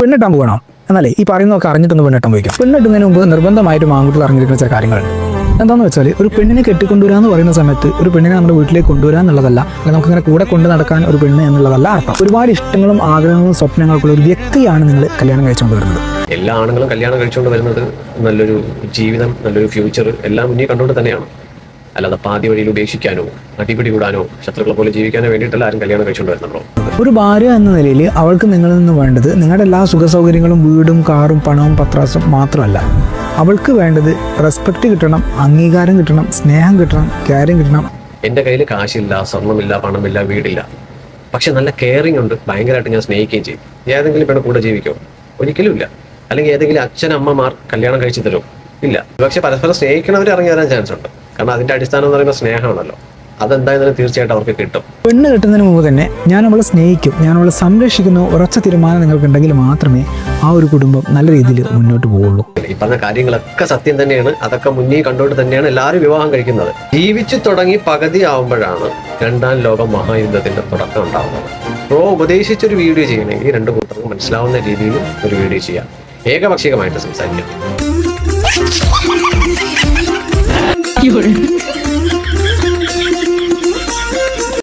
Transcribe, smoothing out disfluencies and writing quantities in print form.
പെണ്ണിട്ടാൻ പോകണം എന്നാലേ ഈ പറയുന്നതൊക്കെ അറിഞ്ഞിട്ടൊന്ന് പെണ്ണിട്ടാൻ പോയിക്കാം. പെണ്ണിട്ടുന്നതിന് മുമ്പ് നിർബന്ധമായിട്ടും ആൺകുട്ടികൾ അറിഞ്ഞിരിക്കുന്ന ചില കാര്യങ്ങളുണ്ട്. എന്താണെന്ന് വെച്ചാൽ ഒരു പെണ്ണിനെ കെട്ടിക്കൊണ്ടുവരാന്ന് പറയുന്ന സമയത്ത് ഒരു പെണ്ണിനെ നമ്മുടെ വീട്ടിലേക്ക് കൊണ്ടുവരാൻ എന്നുള്ളതല്ല, അല്ലെങ്കിൽ നമുക്കിങ്ങനെ കൂടെ കൊണ്ട് നടക്കാൻ ഒരു പെണ്ണ് എന്നുള്ളതല്ല അർത്ഥം. ഒരുപാട് ഇഷ്ടങ്ങളും ആഗ്രഹങ്ങളും സ്വപ്നങ്ങൾക്കുള്ള ഒരു വ്യക്തിയാണ് നിങ്ങൾ കല്യാണം കഴിച്ചുകൊണ്ട് വരുന്നത്. എല്ലാ ആണുങ്ങളും കല്യാണം കഴിച്ചുകൊണ്ട് വരുന്നത് നല്ലൊരു ജീവിതം, നല്ലൊരു ഫ്യൂച്ചർ എല്ലാം മുന്നിൽ കണ്ടുകൊണ്ട് തന്നെയാണ്. അല്ലാതെ പാതി വഴിയിൽ ഉപേക്ഷിക്കാനോ അടിപിടി കൂടാനോ ശത്രുക്കളെ പോലെ ജീവിക്കാനോ വേണ്ടിയിട്ടല്ല ആരും കല്യാണം കഴിച്ചുകൊണ്ട് വരുന്നുണ്ടോ. ഒരു ഭാര്യ എന്ന നിലയിൽ അവൾക്ക് നിങ്ങളിൽ നിന്ന് വേണ്ടത് നിങ്ങളുടെ എല്ലാ സുഖ സൗകര്യങ്ങളും, വീടും കാറും പണവും പത്രാസും മാത്രമല്ല. അവൾക്ക് വേണ്ടത് റെസ്പെക്റ്റ് കിട്ടണം, അംഗീകാരം കിട്ടണം, സ്നേഹം കിട്ടണം, കാര്യം കിട്ടണം. എൻ്റെ കയ്യിൽ കാശില്ല, സ്വർണ്ണമില്ല, പണമില്ല, വീടില്ല, പക്ഷെ നല്ല കെയറിങ് ഉണ്ട്, ഭയങ്കരമായിട്ട് ഞാൻ സ്നേഹിക്കുകയും ചെയ്യും. ഏതെങ്കിലും പെണ്ണ് കൂടെ ജീവിക്കോ? ഒരിക്കലും ഇല്ല. അല്ലെങ്കിൽ ഏതെങ്കിലും അച്ഛനമ്മമാർ കല്യാണം കഴിച്ചു തരും? ഇല്ല. പക്ഷെ പരസ്പരം സ്നേഹിക്കണവർ ഇറങ്ങി വരാൻ ചാൻസ് ഉണ്ട്. കാരണം അതിൻ്റെ അടിസ്ഥാനം എന്ന് പറയുമ്പോൾ സ്നേഹമാണല്ലോ. അതെന്തായാലും തീർച്ചയായിട്ടും അവർക്ക് കിട്ടും. പെണ്ണ് കെട്ടുന്നതിന് മുമ്പ് തന്നെ ഞാൻ അവളെ സ്നേഹിക്കും, ഞാൻ അവളെ സംരക്ഷിക്കുന്നു ഉറച്ച തീരുമാനം നിങ്ങൾക്കുണ്ടെങ്കിൽ മാത്രമേ ആ ഒരു കുടുംബം നല്ല രീതിയിൽ മുന്നോട്ട് പോവുള്ളൂ. ഈ പറഞ്ഞ കാര്യങ്ങളൊക്കെ സത്യം തന്നെയാണ്. അതൊക്കെ മുന്നിൽ കണ്ടുകൊണ്ട് തന്നെയാണ് എല്ലാവരും വിവാഹം കഴിക്കുന്നത്. ജീവിച്ചു തുടങ്ങി പകുതി ആവുമ്പോഴാണ് രണ്ടാം ലോക മഹായുദ്ധത്തിന്റെ തുടക്കം ഉണ്ടാവുന്നത്. പ്രോ ഉപദേശിച്ചൊരു വീഡിയോ ചെയ്യണമെങ്കിൽ രണ്ടു കൂട്ടർക്കും മനസ്സിലാവുന്ന രീതിയിൽ ഒരു വീഡിയോ ചെയ്യാം. ഏകപക്ഷീയമായിട്ട് സംസാരിക്കാം.